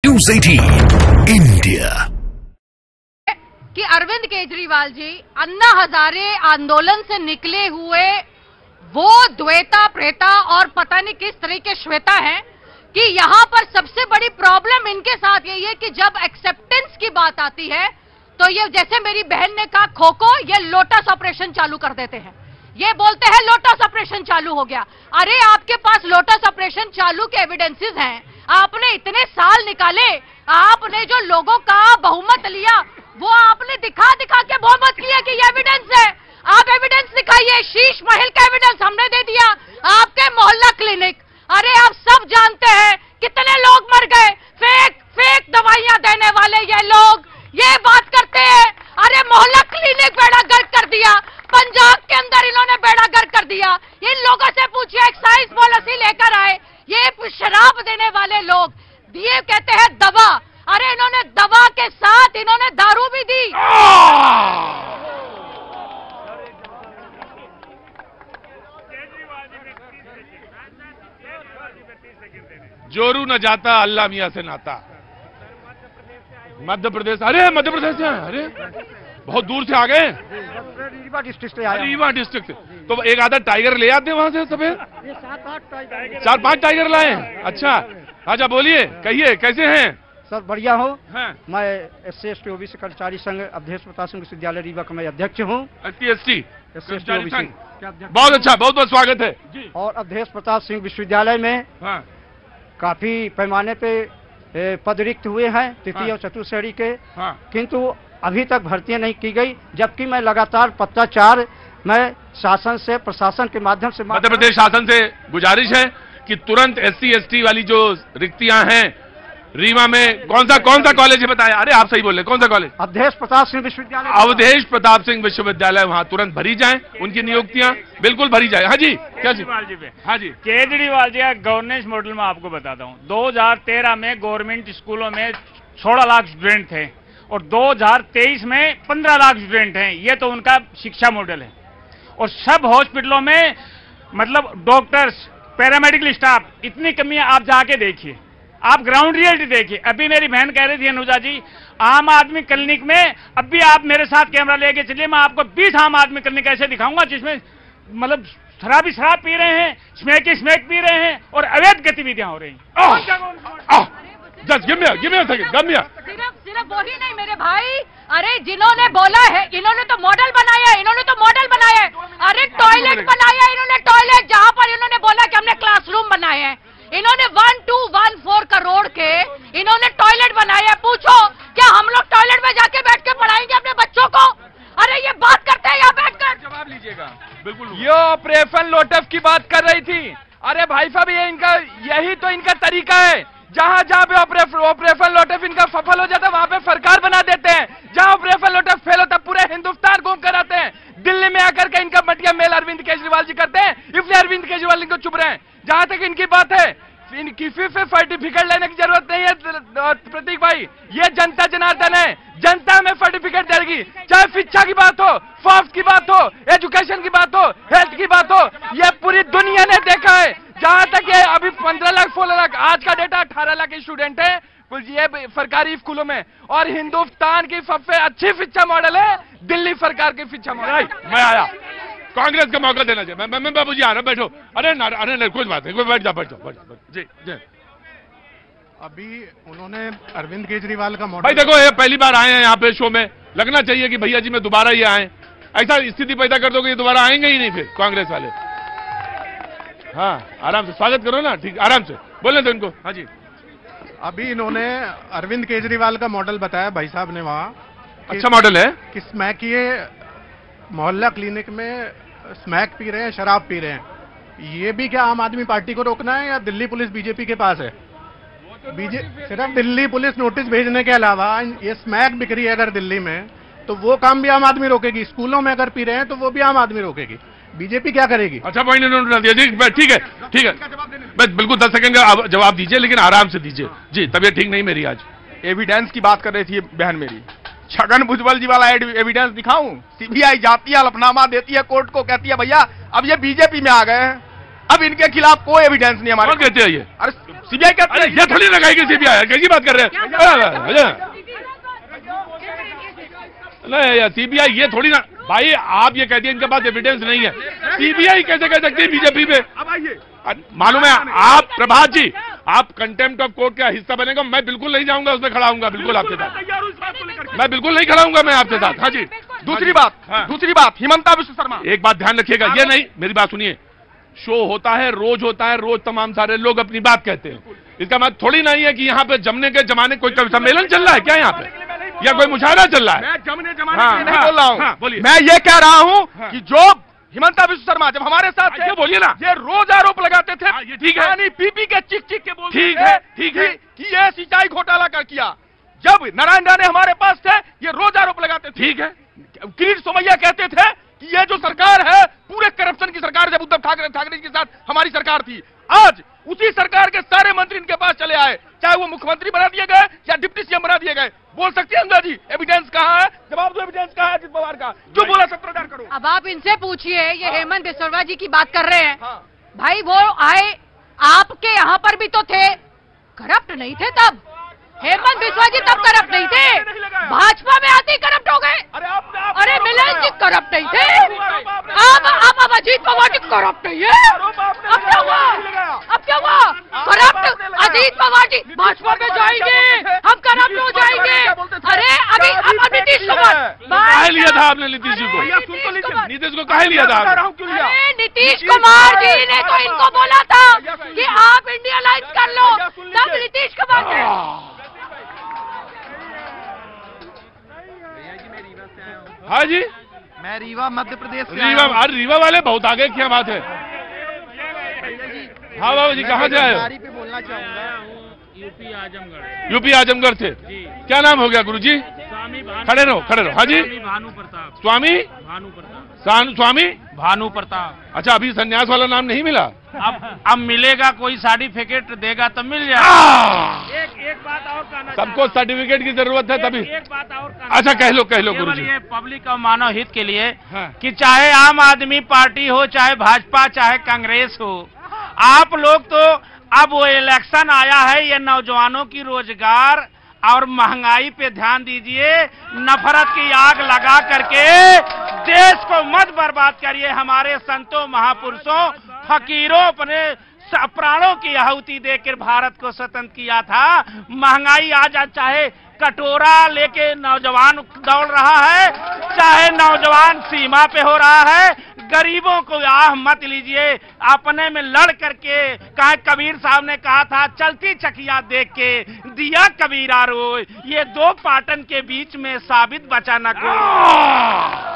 News 18 India कि अरविंद केजरीवाल जी अन्ना हजारे आंदोलन से निकले हुए वो द्वैता प्रेता और पता नहीं किस तरह के श्वेता हैं कि यहाँ पर सबसे बड़ी प्रॉब्लम इनके साथ यही है कि जब एक्सेप्टेंस की बात आती है तो ये जैसे मेरी बहन ने कहा खो ये लोटस ऑपरेशन चालू कर देते हैं। ये बोलते हैं लोटस ऑपरेशन चालू हो गया। अरे आपके पास लोटस ऑपरेशन चालू के एविडेंसेस हैं, आपने इतने साल निकाले, आपने जो लोगों का बहुमत लिया वो आपने दिखा के बहुमत किया कि ये एविडेंस है। आप एविडेंस दिखाइए। शीश महल का एविडेंस हमने दे दिया, आपके मोहल्ला क्लिनिक। अरे आप सब जानते हैं कितने लोग मर गए। फेक दवाइयां देने वाले ये लोग ये बात करते हैं। अरे मोहल्ला क्लिनिक बेड़ा गर्क कर दिया, पंजाब के अंदर इन्होंने बेड़ा गर्क कर दिया। इन लोगों से पूछिए एक्साइज पॉलिसी लेकर आए, ये शराब देने वाले लोग दिए कहते हैं दवा। अरे इन्होंने दवा के साथ इन्होंने दारू भी दी। जोरू न जाता अल्लाह मियां से नाता। मध्य प्रदेश, अरे मध्य प्रदेश से, अरे बहुत दूर से आ गए। रीवा डिस्ट्रिक्ट से आया। रीवा डिस्ट्रिक्ट से तो एक आधा टाइगर ले आते वहां से सफेद। 4-5 टाइगर लाए। अच्छा बोलिए, कहिए कैसे हैं सर? बढ़िया हूँ। हाँ। मैं SC/ST OBC कर्मचारी संघ अवधेश प्रताप सिंह विश्वविद्यालय रीवा का मैं अध्यक्ष हूँ। SC/ST कर्मचारी संघ बहुत अच्छा, बहुत बहुत स्वागत है जी। और अवधेश प्रताप सिंह विश्वविद्यालय में हाँ। काफी पैमाने पे पद रिक्त हुए हैं तृतीय और चतुर्थ श्रेणी के। हाँ। किंतु अभी तक भर्तियां नहीं की गई, जबकि मैं लगातार पत्राचार मैं शासन से प्रशासन के माध्यम से मध्य प्रदेश शासन से गुजारिश है कि तुरंत SC/ST वाली जो रिक्तियां हैं रीवा में कौन सा कॉलेज है बताया? अरे आप सही बोले, कौन सा कॉलेज? अवधेश प्रताप सिंह विश्वविद्यालय। अवधेश प्रताप सिंह विश्वविद्यालय वहां तुरंत भरी जाए, उनकी नियुक्तियां बिल्कुल भरी जाए। हाँ जी, क्या जी? हाँ जी, केजरीवाल जी गवर्नेंस मॉडल में आपको बताता हूँ। 2013 में गवर्नमेंट स्कूलों में 16 लाख स्टूडेंट थे और 2023 में 15 लाख स्टूडेंट हैं। ये तो उनका शिक्षा मॉडल है। और सब हॉस्पिटलों में मतलब डॉक्टर्स, पैरामेडिकल स्टाफ, इतनी कमियां आप जाके देखिए, आप ग्राउंड रियलिटी देखिए। अभी मेरी बहन कह रही थी अनुजा जी, आम आदमी क्लिनिक में, अभी आप मेरे साथ कैमरा लेके चलिए, मैं आपको 20 आम आदमी क्लिनिक ऐसे दिखाऊंगा जिसमें मतलब शराब पी रहे हैं, स्मैक पी रहे हैं और अवैध गतिविधियां हो रही हैं। सिर्फ वही नहीं मेरे भाई, अरे जिन्होंने बोला है इन्होंने तो मॉडल बनाया है, अरे टॉयलेट बनाया है इन्होंने, टॉयलेट जहां पर इन्होंने बोला कि हमने क्लासरूम बनाए हैं। इन्होंने 1214 करोड़ के इन्होंने टॉयलेट बनाया है। पूछो क्या हम लोग टॉयलेट में जाके बैठ के पढ़ाएंगे अपने बच्चों को? अरे ये बात करते हैं यहाँ बैठकर। जवाब लीजिएगा। बिल्कुल, ये ऑपरेशन लोटस की बात कर रही थी। अरे भाई साहब, यही तो इनका तरीका है। जहां पे ऑपरेशन लोटस इनका सफल हो जाता है वहां पे सरकार बना देते हैं। जहां ऑपरेशन लोटस फेल होता है पूरे हिंदुस्तान घूम कर आते हैं। दिल्ली में आकर के इनका मटिया मेल अरविंद केजरीवाल जी करते हैं, इसलिए अरविंद केजरीवाल इनको चुप रहे हैं। जहां तक इनकी बात है, किसी से सर्टिफिकेट लेने की जरूरत नहीं है प्रतीक भाई, ये जनता जनार्दन है, जनता हमें सर्टिफिकेट देगी। चाहे शिक्षा की बात हो, स्वास्थ्य की बात हो, एजुकेशन की बात हो, हेल्थ की बात हो, ये पूरी दुनिया ने देखा है। जहां तक ये अभी 15 लाख 16 लाख, आज का डेटा 18 लाख स्टूडेंट है ये सरकारी स्कूलों में। और हिंदुस्तान की सबसे अच्छी शिक्षा मॉडल है दिल्ली सरकार की शिक्षा मॉडल। मैं आया, कांग्रेस का मौका देना चाहिए। मैं बाबूजी आ रहा, बैठो। अरे कुछ बात नहीं, बैठ जाओ जी। अभी उन्होंने अरविंद केजरीवाल का मॉडल, भाई देखो ये पहली बार आए हैं यहाँ पे शो में, लगना चाहिए कि भैया जी में दोबारा ये आए। ऐसा स्थिति पैदा कर दो कि ये दोबारा आएंगे ही नहीं फिर कांग्रेस वाले। हाँ, आराम से स्वागत करो ना, ठीक, आराम से बोलने दो इनको। हाँ जी, अभी इन्होंने अरविंद केजरीवाल का मॉडल बताया भाई साहब ने वहाँ। अच्छा मॉडल है कि स्मैक, ये मोहल्ला क्लिनिक में स्मैक पी रहे हैं, शराब पी रहे हैं। ये भी क्या आम आदमी पार्टी को रोकना है या दिल्ली पुलिस बीजेपी के पास है? सिर्फ दिल्ली पुलिस नोटिस भेजने के अलावा ये स्मैक बिक रही है अगर दिल्ली में, तो वो काम भी आम आदमी रोकेगी। स्कूलों में अगर पी रहे हैं तो वो भी आम आदमी रोकेगी। बीजेपी क्या करेगी? अच्छा पॉइंट नोट कर दिया जी, ठीक है। बस बिल्कुल 10 सेकंड का जवाब दीजिए, लेकिन आराम से दीजिए जी। तबीयत ठीक नहीं मेरी आज। एविडेंस की बात कर रही थी बहन मेरी। छगन भुजबल जी वाला एविडेंस दिखाऊं? CBI जाती है, हलफनामा देती है कोर्ट को, कहती है भैया अब ये बीजेपी में आ गए हैं। अब इनके खिलाफ कोई एविडेंस नहीं हमारे। कौन कहते हैं ये? अरे सीबीआई कहते हैं। ये थोड़ी ना कहेगी सीबीआई, कैसी बात कर रहे हैं? नहीं यार, सीबीआई ये थोड़ी ना भाई, आप ये कहती है इनके पास एविडेंस नहीं है, सीबीआई कैसे कह सकती है बीजेपी पे? अब आइए, मालूम है आप प्रभात जी, आप कंटेम्प्ट ऑफ कोर्ट का हिस्सा बनेगा, मैं बिल्कुल नहीं जाऊंगा उसमें खड़ा हूंगा, बिल्कुल आपके साथ मैं बिल्कुल नहीं खड़ा हूंगा मैं आपके साथ। हाँ जी, दूसरी बात हिमंता विश्व शर्मा, एक बात ध्यान रखिएगा, ये नहीं, मेरी बात सुनिए, शो होता है रोज तमाम सारे लोग अपनी बात कहते हैं, इसका मतलब थोड़ी नहीं है कि यहाँ पे जमने के जमाने कोई सम्मेलन चल रहा है क्या यहाँ पे, या कोई मुशायरा चल रहा है? मैं जमने जमाने के लिए नहीं बोल रहा हूँ, बोलिए। मैं ये कह रहा हूँ कि जो हिमंता विश्व शर्मा जब हमारे साथ थे, बोलिए ना, ये रोज आरोप लगाते थे, ये ठीक है, यानी पीपी के चिक के बोलते ठीक थे है, ठीक है कि ये सिंचाई घोटाला कर किया। जब नारायण राणे हमारे पास थे, ये रोज आरोप लगाते थे, ठीक है। किरीट सोमैया कहते थे कि ये जो सरकार है पूरे करप्शन की सरकार, जब उद्धव ठाकरे के साथ हमारी सरकार थी। आज उसी सरकार के सारे मंत्री इनके पास चले आए, चाहे वो मुख्यमंत्री बना दिए गए या डिप्टी सीएम बना दिए गए। बोल सकते हैं अंदर जी, एविडेंस कहाँ है? जवाब दो, एविडेंस कहाँ है अजित पवार का? जो बोला 70,000 करोड़। अब आप इनसे पूछिए, ये हेमंत बिस्वा जी की बात कर रहे हैं, हाँ। भाई वो आए आपके यहाँ पर भी तो थे, करप्ट नहीं थे तब? हेमंत बिस्वा जी तब करप्ट नहीं थे, भाजपा में आते ही करप्ट हो गए। अरे मिलन जी करप्ट नहीं थे, अब अजीत पवार जी करप्ट नहीं है। अब क्या हुआ? अब क्या हुआ? करप्ट अजीत पवार जी भाजपा में जाएंगे, हम करप्ट हो जाएंगे। अरे अभी अब नीतीश कुमार कहा लिया था आपने नीतीश जी को? नीतीश को कहा लिया था? अरे नीतीश कुमार जी ने तो इनको बोला था कि आप इंडिया लाइन्स कर लो, तब नीतीश कुमार ने। हाँ जी, मैं रीवा मध्य प्रदेश से रीवा वाले बहुत आगे, क्या बात है? हाँ बाबू जी, कहाँ से आए हो? पे बोलना चाहूंगा, यूपी आजमगढ़ से। क्या नाम हो गया गुरु जी? खड़े रहो, खड़े रहो। हाँ जी, भानु प्रताप। स्वामी भानु प्रताप। स्वामी भानु प्रताप। अच्छा, अभी संन्यास वाला नाम नहीं मिला? अब मिलेगा, कोई सर्टिफिकेट देगा तो मिल जाएगा। एक बात और कहना, सबको सर्टिफिकेट की जरूरत है तभी। एक बात और कहना, अच्छा कह लो गुरु जी। ये पब्लिक और मानव हित के लिए हाँ। कि चाहे आम आदमी पार्टी हो, चाहे भाजपा, चाहे कांग्रेस हो, आप लोग तो अब वो इलेक्शन आया है, ये नौजवानों की रोजगार और महंगाई पे ध्यान दीजिए, नफरत की आग लगा करके देश को मत बर्बाद करिए। हमारे संतों, महापुरुषों, फकीरों अपने प्राणों की आहुति देकर भारत को स्वतंत्र किया था। महंगाई आज चाहे कटोरा लेके नौजवान दौड़ रहा है, चाहे नौजवान सीमा पे हो रहा है, गरीबों को आह मत लीजिए, अपने में लड़ करके। कहा कबीर साहब ने कहा था, चलती चकिया देख के दिया कबीरा रोए, ये दो पाटन के बीच में साबित बचा न कोई।